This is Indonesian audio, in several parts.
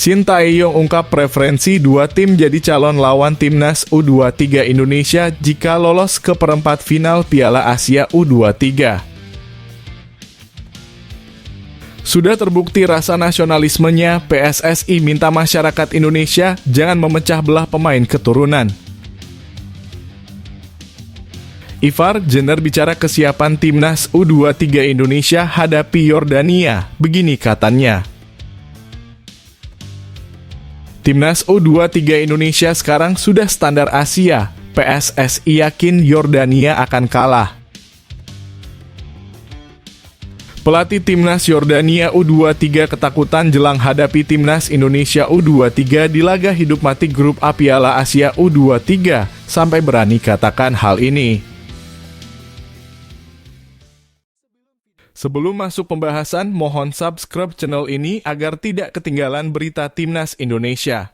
Sintayong ungkap preferensi dua tim jadi calon lawan timnas U23 Indonesia jika lolos ke perempat final Piala Asia U23. Sudah terbukti rasa nasionalismenya, PSSI minta masyarakat Indonesia jangan memecah belah pemain keturunan. Ivar Jenner bicara kesiapan timnas U23 Indonesia hadapi Yordania, begini katanya. Timnas U23 Indonesia sekarang sudah standar Asia, PSSI yakin Yordania akan kalah. Pelatih timnas Yordania U23 ketakutan jelang hadapi timnas Indonesia U23 di laga hidup mati grup A Piala Asia U23, sampai berani katakan hal ini. Sebelum masuk pembahasan, mohon subscribe channel ini agar tidak ketinggalan berita timnas Indonesia.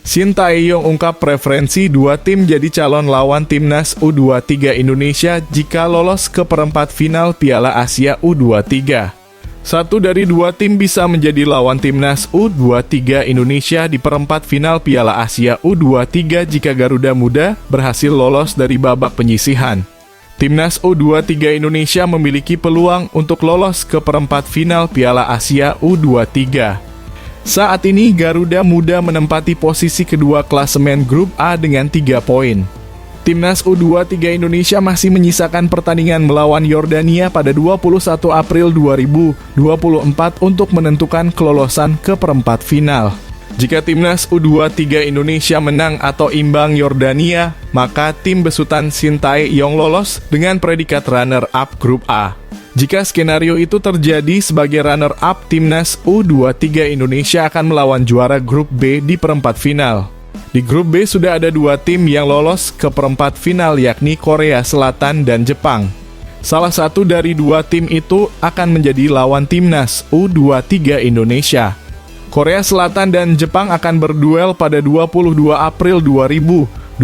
Sintayong ungkap preferensi dua tim jadi calon lawan timnas U23 Indonesia jika lolos ke perempat final Piala Asia U23. Satu dari dua tim bisa menjadi lawan timnas U23 Indonesia di perempat final Piala Asia U23 jika Garuda Muda berhasil lolos dari babak penyisihan. Timnas U23 Indonesia memiliki peluang untuk lolos ke perempat final Piala Asia U23. Saat ini Garuda Muda menempati posisi kedua klasemen grup A dengan 3 poin. Timnas U23 Indonesia masih menyisakan pertandingan melawan Yordania pada 21 April 2024 untuk menentukan kelolosan ke perempat final. Jika timnas U23 Indonesia menang atau imbang Yordania, maka tim besutan Sintayong lolos dengan predikat runner-up grup A. Jika skenario itu terjadi, sebagai runner-up, timnas U23 Indonesia akan melawan juara grup B di perempat final. Di grup B sudah ada dua tim yang lolos ke perempat final, yakni Korea Selatan dan Jepang. Salah satu dari dua tim itu akan menjadi lawan timnas U23 Indonesia. Korea Selatan dan Jepang akan berduel pada 22 April 2024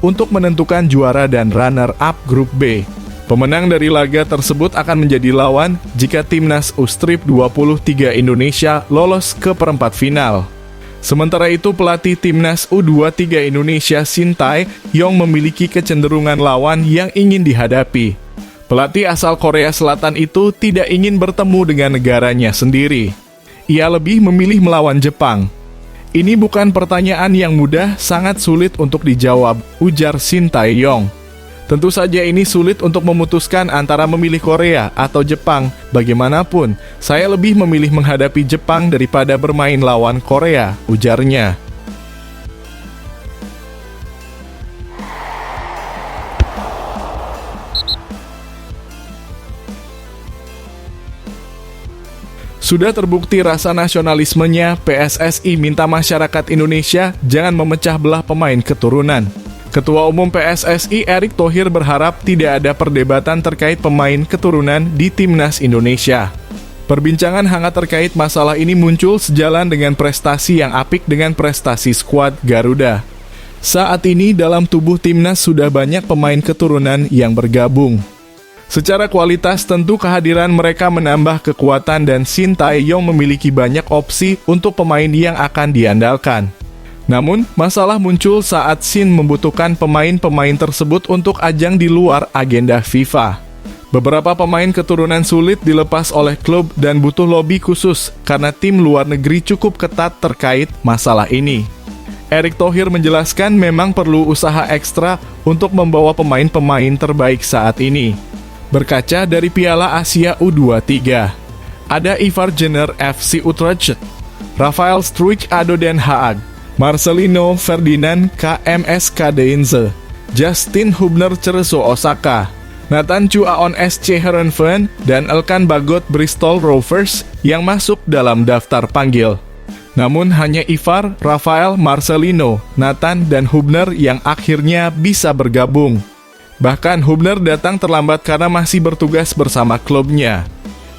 untuk menentukan juara dan runner-up grup B. Pemenang dari laga tersebut akan menjadi lawan jika timnas U23 Indonesia lolos ke perempat final. Sementara itu, pelatih timnas U23 Indonesia Sintayong memiliki kecenderungan lawan yang ingin dihadapi. Pelatih asal Korea Selatan itu tidak ingin bertemu dengan negaranya sendiri. Ia lebih memilih melawan Jepang. Ini bukan pertanyaan yang mudah, sangat sulit untuk dijawab, ujar Sintayong. Tentu saja ini sulit untuk memutuskan antara memilih Korea atau Jepang. Bagaimanapun, saya lebih memilih menghadapi Jepang daripada bermain lawan Korea, ujarnya. Sudah terbukti rasa nasionalismenya, PSSI minta masyarakat Indonesia jangan memecah belah pemain keturunan. Ketua Umum PSSI Erick Thohir berharap tidak ada perdebatan terkait pemain keturunan di timnas Indonesia. Perbincangan hangat terkait masalah ini muncul sejalan dengan prestasi yang apik dengan prestasi skuad Garuda. Saat ini dalam tubuh timnas sudah banyak pemain keturunan yang bergabung. Secara kualitas tentu kehadiran mereka menambah kekuatan dan Sintayong memiliki banyak opsi untuk pemain yang akan diandalkan. Namun, masalah muncul saat Sin membutuhkan pemain-pemain tersebut untuk ajang di luar agenda FIFA. Beberapa pemain keturunan sulit dilepas oleh klub dan butuh lobi khusus karena tim luar negeri cukup ketat terkait masalah ini. Erick Thohir menjelaskan memang perlu usaha ekstra untuk membawa pemain-pemain terbaik saat ini. Berkaca dari Piala Asia U23, ada Ivar Jenner FC Utrecht, Rafael Struijk ADO Den Haag, Marcelino Ferdinand KMS Kadeinze, Justin Hubner Cerezo Osaka, Nathan Chu Aon SC Heerenveen, dan Elkan Bagot Bristol Rovers yang masuk dalam daftar panggil. Namun hanya Ivar, Rafael, Marcelino, Nathan, dan Hubner yang akhirnya bisa bergabung. Bahkan Hubner datang terlambat karena masih bertugas bersama klubnya.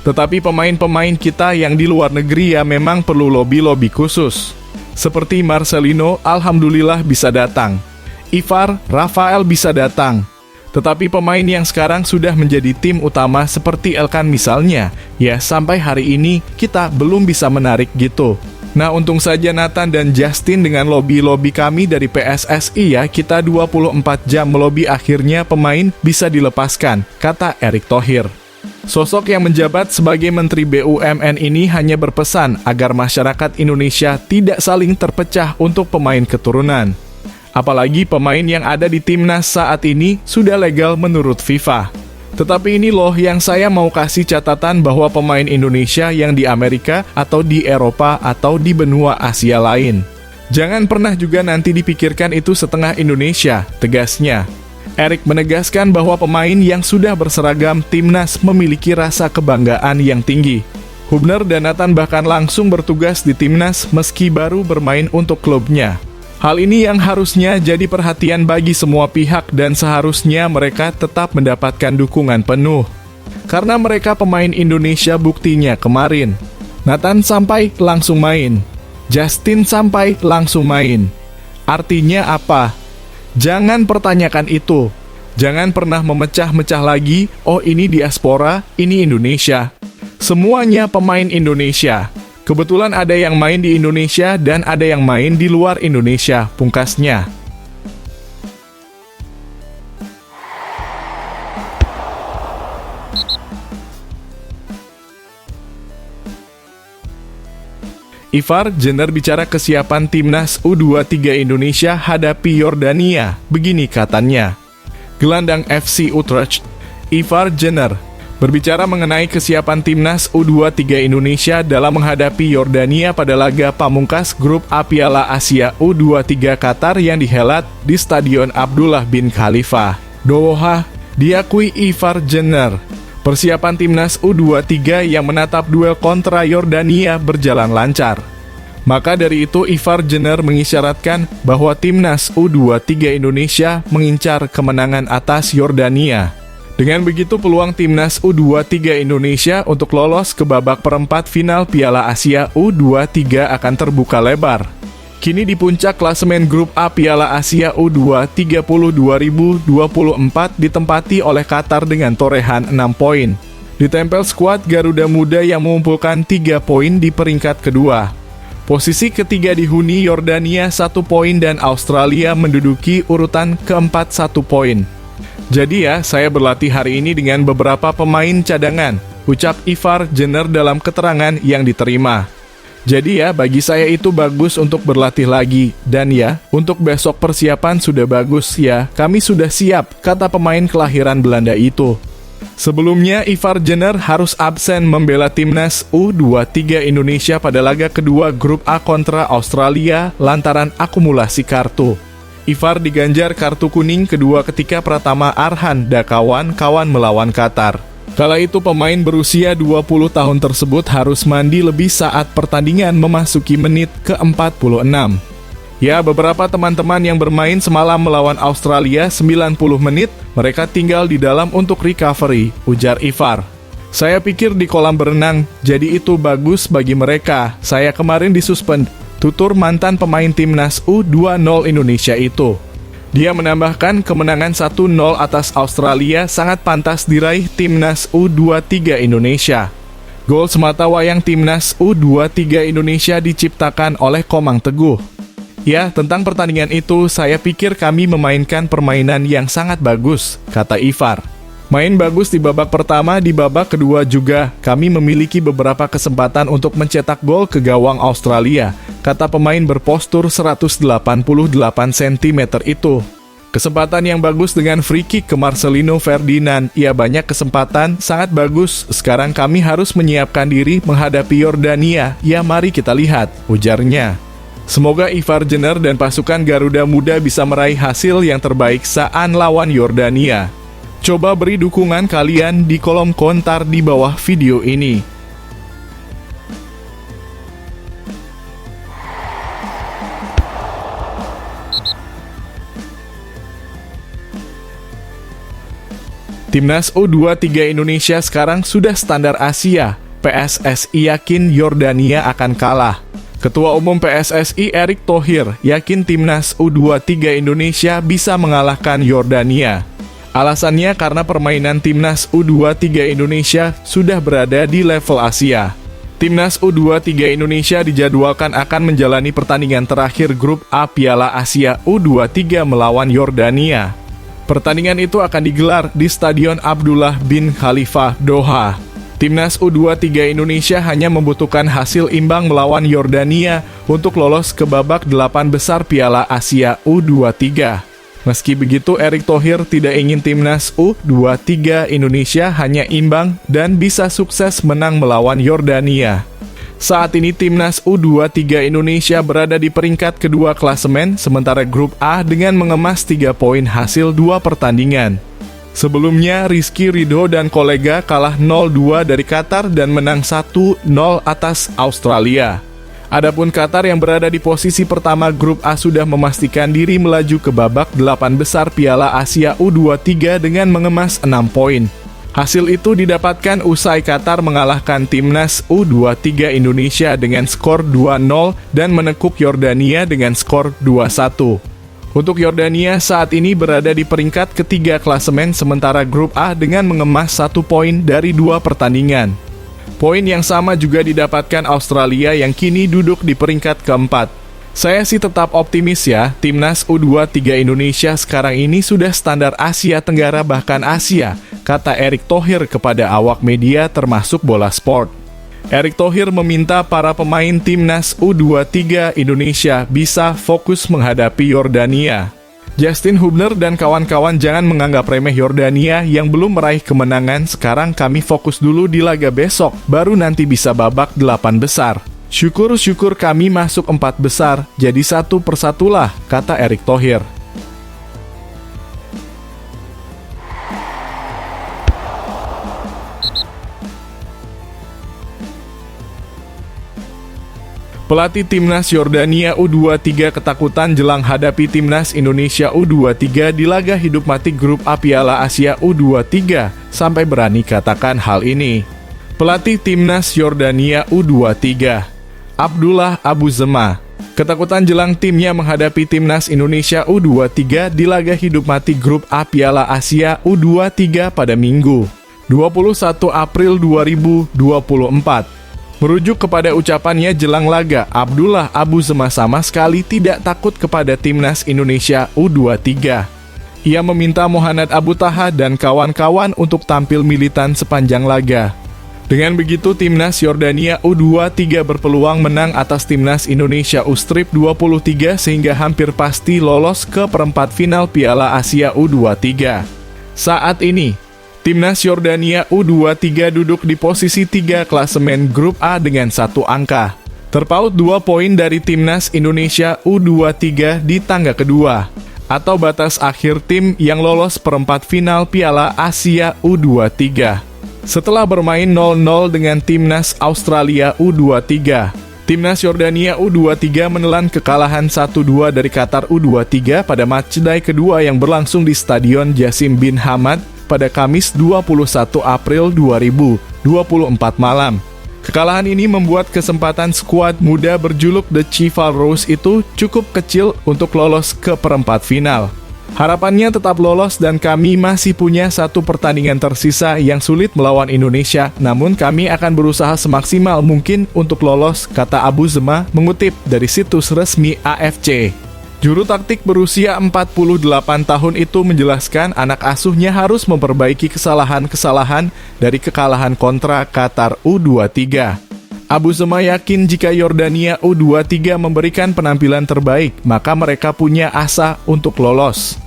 Tetapi pemain-pemain kita yang di luar negeri ya memang perlu lobi-lobi khusus. Seperti Marcelino, alhamdulillah bisa datang. Ivar, Rafael bisa datang. Tetapi pemain yang sekarang sudah menjadi tim utama seperti Elkan misalnya, Ya, sampai hari ini kita belum bisa menarik gitu. Nah, untung saja Nathan dan Justin dengan lobi-lobi kami dari PSSI ya, kita 24 jam melobi akhirnya pemain bisa dilepaskan, kata Erick Thohir. Sosok yang menjabat sebagai Menteri BUMN ini hanya berpesan agar masyarakat Indonesia tidak saling terpecah untuk pemain keturunan. Apalagi pemain yang ada di timnas saat ini sudah legal menurut FIFA. Tetapi ini loh yang saya mau kasih catatan bahwa pemain Indonesia yang di Amerika atau di Eropa atau di benua Asia lain. Jangan pernah juga nanti dipikirkan itu setengah Indonesia, tegasnya. Erick menegaskan bahwa pemain yang sudah berseragam timnas memiliki rasa kebanggaan yang tinggi. Hubner dan Nathan bahkan langsung bertugas di timnas meski baru bermain untuk klubnya. Hal ini yang harusnya jadi perhatian bagi semua pihak dan seharusnya mereka tetap mendapatkan dukungan penuh. Karena mereka pemain Indonesia buktinya kemarin. Nathan sampai langsung main. Justin sampai langsung main. Artinya apa? Jangan pertanyakan itu. Jangan pernah memecah-mecah lagi, oh ini diaspora, ini Indonesia. Semuanya pemain Indonesia. Kebetulan ada yang main di Indonesia dan ada yang main di luar Indonesia, pungkasnya. Ivar Jenner bicara kesiapan timnas U23 Indonesia hadapi Yordania. Begini katanya. Gelandang FC Utrecht, Ivar Jenner, berbicara mengenai kesiapan timnas U23 Indonesia dalam menghadapi Yordania pada laga pamungkas grup A Piala Asia U23 Qatar yang dihelat di Stadion Abdullah bin Khalifa, Doha, diakui Ivar Jenner. Persiapan timnas U23 yang menatap duel kontra Yordania berjalan lancar. Maka dari itu Ivar Jenner mengisyaratkan bahwa timnas U23 Indonesia mengincar kemenangan atas Yordania. Dengan begitu peluang timnas U23 Indonesia untuk lolos ke babak perempat final Piala Asia U23 akan terbuka lebar. Kini di puncak klasemen grup A Piala Asia U23 2024 ditempati oleh Qatar dengan torehan 6 poin. Ditempel skuad Garuda Muda yang mengumpulkan 3 poin di peringkat kedua. Posisi ketiga dihuni Yordania 1 poin dan Australia menduduki urutan keempat 1 poin. Jadi ya, saya berlatih hari ini dengan beberapa pemain cadangan, ucap Ivar Jenner dalam keterangan yang diterima. Jadi ya, bagi saya itu bagus untuk berlatih lagi. Dan ya, untuk besok persiapan sudah bagus ya, kami sudah siap, kata pemain kelahiran Belanda itu. Sebelumnya, Ivar Jenner harus absen membela timnas U23 Indonesia pada laga kedua grup A kontra Australia lantaran akumulasi kartu. Ivar diganjar kartu kuning kedua ketika Pratama Arhan kawan melawan Qatar. Kala itu pemain berusia 20 tahun tersebut harus mandi lebih saat pertandingan memasuki menit ke-46. Ya, beberapa teman-teman yang bermain semalam melawan Australia 90 menit, mereka tinggal di dalam untuk recovery, ujar Ivar. Saya pikir di kolam berenang, jadi itu bagus bagi mereka. Saya kemarin disuspend, tutur mantan pemain timnas U20 Indonesia itu. Dia menambahkan kemenangan 1-0 atas Australia sangat pantas diraih timnas U23 Indonesia. Gol semata wayang timnas U23 Indonesia diciptakan oleh Komang Teguh. Ya, tentang pertandingan itu, saya pikir kami memainkan permainan yang sangat bagus, kata Ivar. Main bagus di babak pertama, di babak kedua juga, kami memiliki beberapa kesempatan untuk mencetak gol ke gawang Australia, kata pemain berpostur 188 cm itu. Kesempatan yang bagus dengan free kick ke Marcelino Ferdinand, ya banyak kesempatan, sangat bagus, sekarang kami harus menyiapkan diri menghadapi Yordania, ya mari kita lihat, ujarnya. Semoga Ivar Jenner dan pasukan Garuda Muda bisa meraih hasil yang terbaik saat lawan Yordania. Coba beri dukungan kalian di kolom komentar di bawah video ini. Timnas U23 Indonesia sekarang sudah standar Asia. PSSI yakin Yordania akan kalah. Ketua Umum PSSI Erick Thohir yakin timnas U23 Indonesia bisa mengalahkan Yordania. Alasannya karena permainan Timnas U23 Indonesia sudah berada di level Asia. Timnas U23 Indonesia dijadwalkan akan menjalani pertandingan terakhir grup A Piala Asia U23 melawan Yordania. Pertandingan itu akan digelar di Stadion Abdullah bin Khalifah, Doha. Timnas U23 Indonesia hanya membutuhkan hasil imbang melawan Yordania untuk lolos ke babak 8 besar Piala Asia U23. Meski begitu, Erick Thohir tidak ingin Timnas U23 Indonesia hanya imbang dan bisa sukses menang melawan Yordania. Saat ini Timnas U23 Indonesia berada di peringkat kedua klasemen, sementara grup A dengan mengemas 3 poin hasil 2 pertandingan. Sebelumnya, Rizky Ridho dan kolega kalah 0-2 dari Qatar dan menang 1-0 atas Australia. Adapun Qatar yang berada di posisi pertama grup A sudah memastikan diri melaju ke babak 8 besar Piala Asia U23 dengan mengemas 6 poin. Hasil itu didapatkan usai Qatar mengalahkan Timnas U23 Indonesia dengan skor 2-0 dan menekuk Yordania dengan skor 2-1. Untuk Yordania saat ini berada di peringkat ketiga klasemen sementara grup A dengan mengemas 1 poin dari 2 pertandingan. Poin yang sama juga didapatkan Australia yang kini duduk di peringkat keempat. Saya sih tetap optimis ya, Timnas U23 Indonesia sekarang ini sudah standar Asia Tenggara bahkan Asia, kata Erick Thohir kepada awak media termasuk Bola Sport. Erick Thohir meminta para pemain Timnas U23 Indonesia bisa fokus menghadapi Yordania. Justin Hubner dan kawan-kawan jangan menganggap remeh Yordania yang belum meraih kemenangan. Sekarang kami fokus dulu di laga besok, baru nanti bisa babak 8 besar. Syukur-syukur kami masuk 4 besar, jadi 1 persatulah, kata Erick Thohir. Pelatih Timnas Yordania U23 ketakutan jelang hadapi Timnas Indonesia U23 di laga hidup mati grup A Piala Asia U23, sampai berani katakan hal ini. Pelatih Timnas Yordania U23, Abdullah Abu Zema, ketakutan jelang timnya menghadapi Timnas Indonesia U23 di laga hidup mati grup A Piala Asia U23 pada Minggu, 21 April 2024. Merujuk kepada ucapannya jelang laga, Abdullah Abu Zema sama sekali tidak takut kepada Timnas Indonesia U23. Ia meminta Mohanad Abu Taha dan kawan-kawan untuk tampil militan sepanjang laga. Dengan begitu, Timnas Yordania U23 berpeluang menang atas Timnas Indonesia U-23 sehingga hampir pasti lolos ke perempat final Piala Asia U23. Saat ini, Timnas Yordania U23 duduk di posisi 3 klasemen grup A dengan 1 angka. Terpaut 2 poin dari Timnas Indonesia U23 di tangga kedua, atau batas akhir tim yang lolos perempat final Piala Asia U23. Setelah bermain 0-0 dengan Timnas Australia U23, Timnas Yordania U23 menelan kekalahan 1-2 dari Qatar U23 pada matchday kedua yang berlangsung di Stadion Jassim bin Hamad pada Kamis 21 April 2024 malam. Kekalahan ini membuat kesempatan skuad muda berjuluk The Chivalrous itu cukup kecil untuk lolos ke perempat final. Harapannya tetap lolos dan kami masih punya 1 pertandingan tersisa yang sulit melawan Indonesia, namun kami akan berusaha semaksimal mungkin untuk lolos, kata Abu Zema mengutip dari situs resmi AFC. Juru taktik berusia 48 tahun itu menjelaskan anak asuhnya harus memperbaiki kesalahan-kesalahan dari kekalahan kontra Qatar U23. Abu Zema yakin jika Yordania U23 memberikan penampilan terbaik, maka mereka punya asa untuk lolos.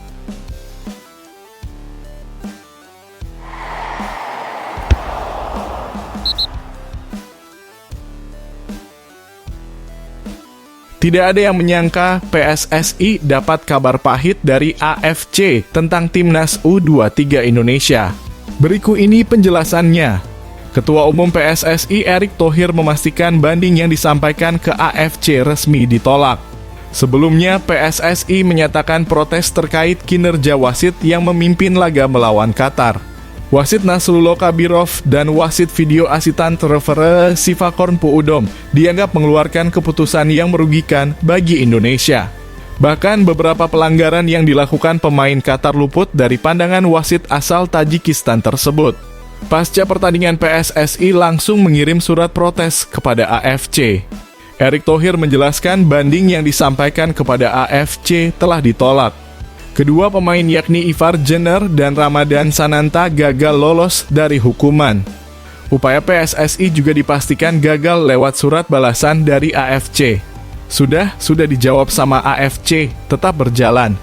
Tidak ada yang menyangka PSSI dapat kabar pahit dari AFC tentang Timnas U23 Indonesia. Berikut ini penjelasannya. Ketua Umum PSSI Erick Thohir memastikan banding yang disampaikan ke AFC resmi ditolak. Sebelumnya, PSSI menyatakan protes terkait kinerja wasit yang memimpin laga melawan Qatar. Wasit Nasrullah Kabirov dan wasit video asitan referee Sivakorn Puudom dianggap mengeluarkan keputusan yang merugikan bagi Indonesia. Bahkan beberapa pelanggaran yang dilakukan pemain Qatar luput dari pandangan wasit asal Tajikistan tersebut. Pasca pertandingan, PSSI langsung mengirim surat protes kepada AFC. Erick Thohir menjelaskan banding yang disampaikan kepada AFC telah ditolak. Kedua pemain yakni Ivar Jenner dan Ramadan Sananta gagal lolos dari hukuman. Upaya PSSI juga dipastikan gagal lewat surat balasan dari AFC. Sudah dijawab sama AFC, tetap berjalan.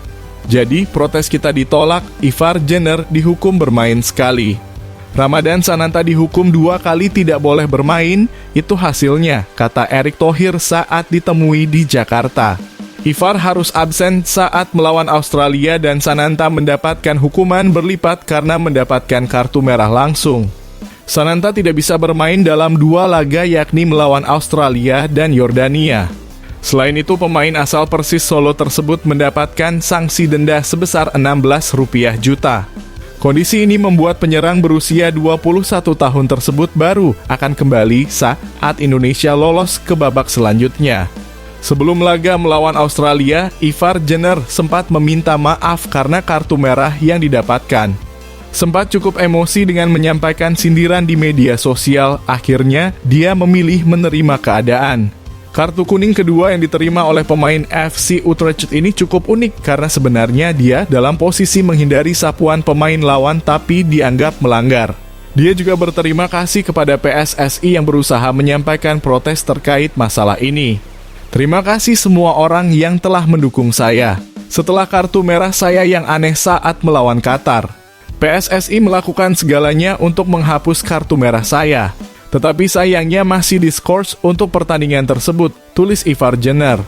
Jadi, protes kita ditolak, Ivar Jenner dihukum bermain sekali. Ramadan Sananta dihukum 2 kali tidak boleh bermain, itu hasilnya, kata Erick Thohir saat ditemui di Jakarta. Ivar harus absen saat melawan Australia dan Sananta mendapatkan hukuman berlipat karena mendapatkan kartu merah langsung. Sananta tidak bisa bermain dalam 2 laga yakni melawan Australia dan Yordania. Selain itu, pemain asal Persis Solo tersebut mendapatkan sanksi denda sebesar Rp16 juta. Kondisi ini membuat penyerang berusia 21 tahun tersebut baru akan kembali saat Indonesia lolos ke babak selanjutnya. Sebelum laga melawan Australia, Ivar Jenner sempat meminta maaf karena kartu merah yang didapatkan. Sempat cukup emosi dengan menyampaikan sindiran di media sosial, akhirnya dia memilih menerima keadaan. Kartu kuning kedua yang diterima oleh pemain FC Utrecht ini cukup unik karena sebenarnya dia dalam posisi menghindari sapuan pemain lawan tapi dianggap melanggar. Dia juga berterima kasih kepada PSSI yang berusaha menyampaikan protes terkait masalah ini. Terima kasih semua orang yang telah mendukung saya. Setelah kartu merah saya yang aneh saat melawan Qatar, PSSI melakukan segalanya untuk menghapus kartu merah saya. Tetapi sayangnya masih diskors untuk pertandingan tersebut, tulis Ivar Jenner.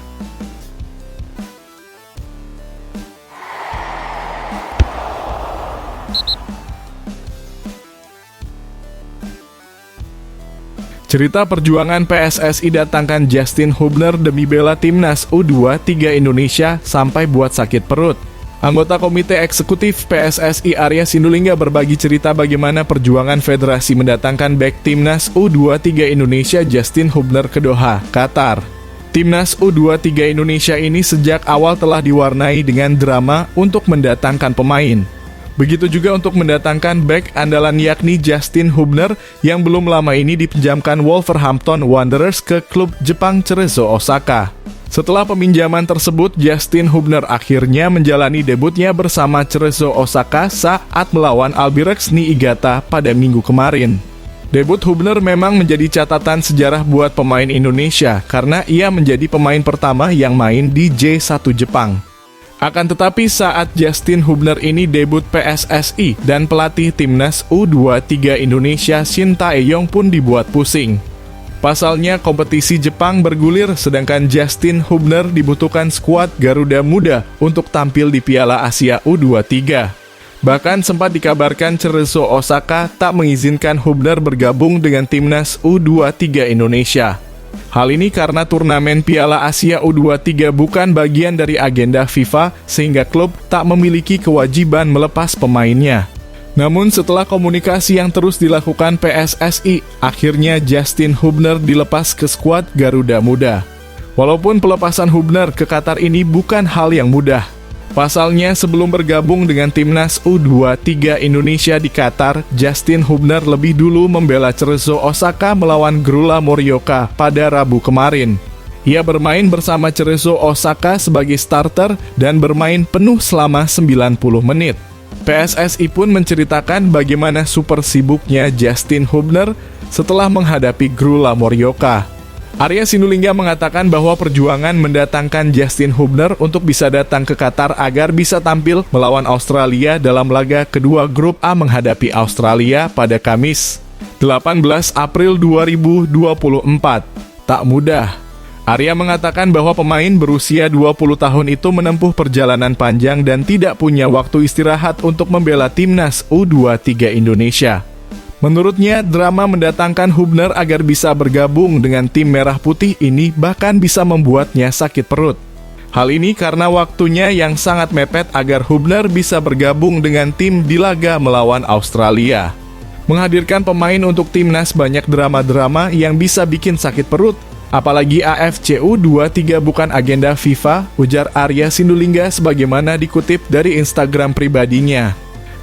Cerita perjuangan PSSI datangkan Justin Hubner demi bela timnas U23 Indonesia sampai buat sakit perut. Anggota Komite Eksekutif PSSI Arya Sinulinga berbagi cerita bagaimana perjuangan federasi mendatangkan bek timnas U23 Indonesia Justin Hubner ke Doha, Qatar. Timnas U23 Indonesia ini sejak awal telah diwarnai dengan drama untuk mendatangkan pemain. Begitu juga untuk mendatangkan bek andalan yakni Justin Hubner yang belum lama ini dipinjamkan Wolverhampton Wanderers ke klub Jepang Cerezo Osaka. Setelah peminjaman tersebut, Justin Hubner akhirnya menjalani debutnya bersama Cerezo Osaka saat melawan Albirex Niigata pada minggu kemarin. Debut Hubner memang menjadi catatan sejarah buat pemain Indonesia karena ia menjadi pemain pertama yang main di J1 Jepang. Akan tetapi saat Justin Hubner ini debut PSSI dan pelatih timnas U23 Indonesia Shin Tae-yong pun dibuat pusing. Pasalnya kompetisi Jepang bergulir sedangkan Justin Hubner dibutuhkan skuad Garuda Muda untuk tampil di Piala Asia U23. Bahkan sempat dikabarkan Cerezo Osaka tak mengizinkan Hubner bergabung dengan timnas U23 Indonesia. Hal ini karena turnamen Piala Asia U23 bukan bagian dari agenda FIFA sehingga klub tak memiliki kewajiban melepas pemainnya. Namun setelah komunikasi yang terus dilakukan PSSI, akhirnya Justin Hubner dilepas ke skuad Garuda Muda. Walaupun pelepasan Hubner ke Qatar ini bukan hal yang mudah. Pasalnya sebelum bergabung dengan timnas U23 Indonesia di Qatar, Justin Hubner lebih dulu membela Cerezo Osaka melawan Grula Morioka pada Rabu kemarin. Ia bermain bersama Cerezo Osaka sebagai starter dan bermain penuh selama 90 menit. PSSI pun menceritakan bagaimana super sibuknya Justin Hubner setelah menghadapi Grula Morioka. Arya Sinulinga mengatakan bahwa perjuangan mendatangkan Justin Hubner untuk bisa datang ke Qatar agar bisa tampil melawan Australia dalam laga kedua grup A menghadapi Australia pada Kamis, 18 April 2024. Tak mudah. Arya mengatakan bahwa pemain berusia 20 tahun itu menempuh perjalanan panjang dan tidak punya waktu istirahat untuk membela timnas U23 Indonesia. Menurutnya, drama mendatangkan Hubner agar bisa bergabung dengan tim merah putih ini bahkan bisa membuatnya sakit perut. Hal ini karena waktunya yang sangat mepet agar Hubner bisa bergabung dengan tim di laga melawan Australia. Menghadirkan pemain untuk timnas banyak drama-drama yang bisa bikin sakit perut. Apalagi AFC U23 bukan agenda FIFA, ujar Arya Sindulingga sebagaimana dikutip dari Instagram pribadinya.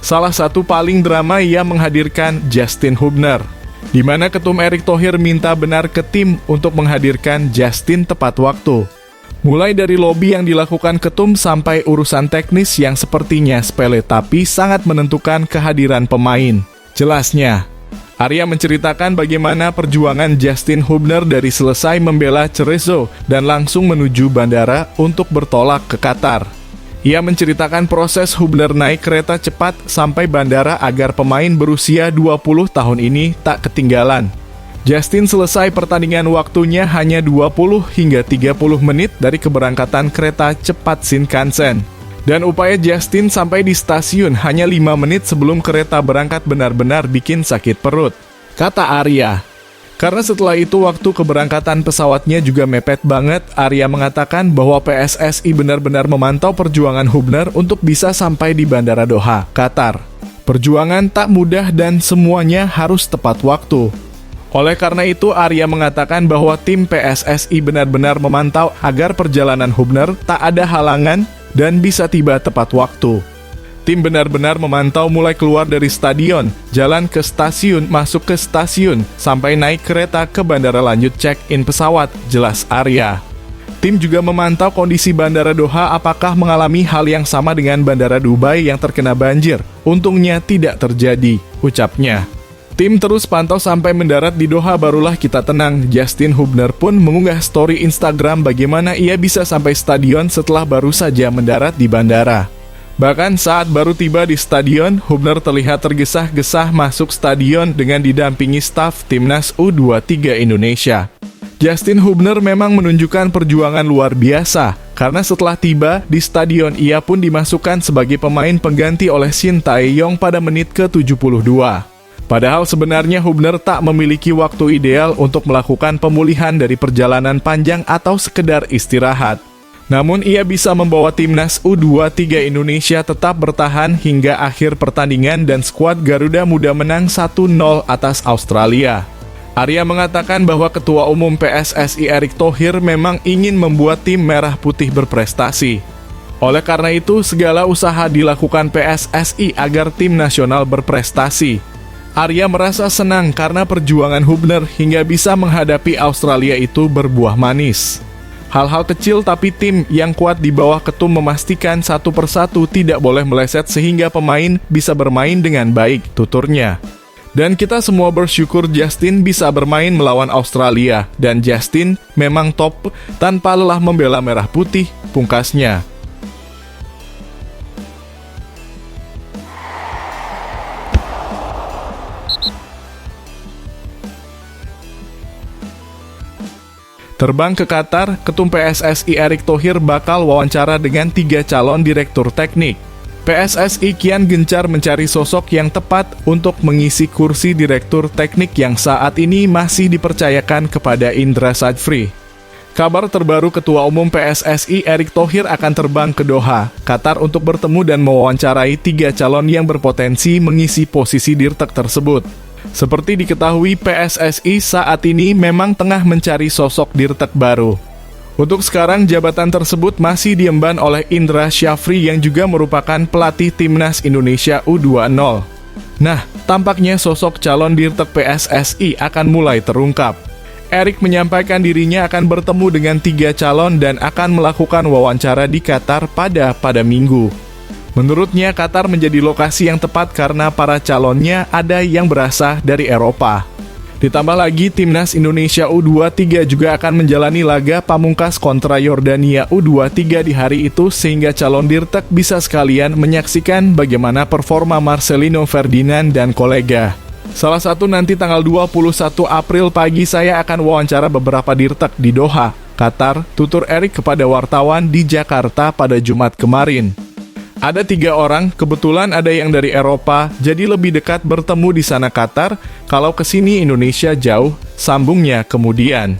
Salah satu paling drama ia menghadirkan Justin Hubner, di mana Ketum Erick Thohir minta benar ke tim untuk menghadirkan Justin tepat waktu. Mulai dari lobi yang dilakukan Ketum sampai urusan teknis yang sepertinya sepele tapi sangat menentukan kehadiran pemain. Jelasnya, Arya menceritakan bagaimana perjuangan Justin Hubner dari selesai membela Cerezo dan langsung menuju bandara untuk bertolak ke Qatar. Ia menceritakan proses Hubner naik kereta cepat sampai bandara agar pemain berusia 20 tahun ini tak ketinggalan. Justin selesai pertandingan waktunya hanya 20 hingga 30 menit dari keberangkatan kereta cepat Shinkansen. Dan upaya Justin sampai di stasiun hanya 5 menit sebelum kereta berangkat benar-benar bikin sakit perut, kata Arya. Karena setelah itu waktu keberangkatan pesawatnya juga mepet banget, Arya mengatakan bahwa PSSI benar-benar memantau perjuangan Hubner untuk bisa sampai di Bandara Doha, Qatar. Perjuangan tak mudah dan semuanya harus tepat waktu. Oleh karena itu, Arya mengatakan bahwa tim PSSI benar-benar memantau agar perjalanan Hubner tak ada halangan dan bisa tiba tepat waktu. Tim benar-benar memantau mulai keluar dari stadion, jalan ke stasiun, masuk ke stasiun, sampai naik kereta ke bandara lanjut check-in pesawat, jelas Arya. Tim juga memantau kondisi Bandara Doha apakah mengalami hal yang sama dengan Bandara Dubai yang terkena banjir. Untungnya tidak terjadi, ucapnya. Tim terus pantau sampai mendarat di Doha barulah kita tenang. Justin Hubner pun mengunggah story Instagram bagaimana ia bisa sampai stadion setelah baru saja mendarat di bandara. Bahkan saat baru tiba di stadion, Hubner terlihat tergesa-gesa masuk stadion dengan didampingi staf Timnas U23 Indonesia. Justin Hubner memang menunjukkan perjuangan luar biasa, karena setelah tiba di stadion ia pun dimasukkan sebagai pemain pengganti oleh Shin Tae-yong pada menit ke-72. Padahal sebenarnya Hubner tak memiliki waktu ideal untuk melakukan pemulihan dari perjalanan panjang atau sekedar istirahat. Namun ia bisa membawa Timnas U23 Indonesia tetap bertahan hingga akhir pertandingan dan skuad Garuda Muda menang 1-0 atas Australia. Arya mengatakan bahwa Ketua Umum PSSI Erick Thohir memang ingin membuat tim merah putih berprestasi. Oleh karena itu, segala usaha dilakukan PSSI agar tim nasional berprestasi. Arya merasa senang karena perjuangan Hubner hingga bisa menghadapi Australia itu berbuah manis. Hal-hal kecil tapi tim yang kuat di bawah Ketum memastikan satu persatu tidak boleh meleset sehingga pemain bisa bermain dengan baik, tuturnya. Dan kita semua bersyukur Justin bisa bermain melawan Australia, dan Justin memang top tanpa lelah membela merah putih, pungkasnya. Terbang ke Qatar, Ketum PSSI Erick Thohir bakal wawancara dengan 3 calon direktur teknik. PSSI kian gencar mencari sosok yang tepat untuk mengisi kursi direktur teknik yang saat ini masih dipercayakan kepada Indra Sajfri. Kabar terbaru Ketua Umum PSSI Erick Thohir akan terbang ke Doha, Qatar untuk bertemu dan mewawancarai 3 calon yang berpotensi mengisi posisi dirtek tersebut. Seperti diketahui, PSSI saat ini memang tengah mencari sosok dirtek baru. Untuk sekarang, jabatan tersebut masih diemban oleh Indra Syafri yang juga merupakan pelatih Timnas Indonesia U20. Nah, tampaknya sosok calon dirtek PSSI akan mulai terungkap. Erick menyampaikan dirinya akan bertemu dengan 3 calon dan akan melakukan wawancara di Qatar pada Minggu. Menurutnya, Qatar menjadi lokasi yang tepat karena para calonnya ada yang berasal dari Eropa. Ditambah lagi, Timnas Indonesia U23 juga akan menjalani laga pamungkas kontra Yordania U23 di hari itu sehingga calon dirtek bisa sekalian menyaksikan bagaimana performa Marcelino Ferdinand dan kolega. Salah satu nanti tanggal 21 April pagi saya akan wawancara beberapa dirtek di Doha, Qatar, tutur Erick kepada wartawan di Jakarta pada Jumat kemarin. Ada 3 orang, kebetulan ada yang dari Eropa, jadi lebih dekat bertemu di sana Qatar, kalau kesini Indonesia jauh, sambungnya kemudian.